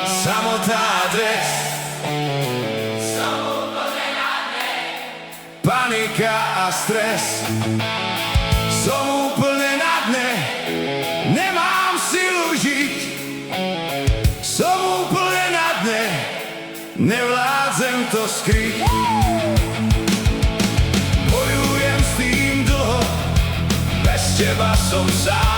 Samotná dres, panika a stres. Som úplne na dne, nemám silu žiť. Som úplne na dne, nevládzem to skryť. Bojujem s tým dlho, bez teba som sám.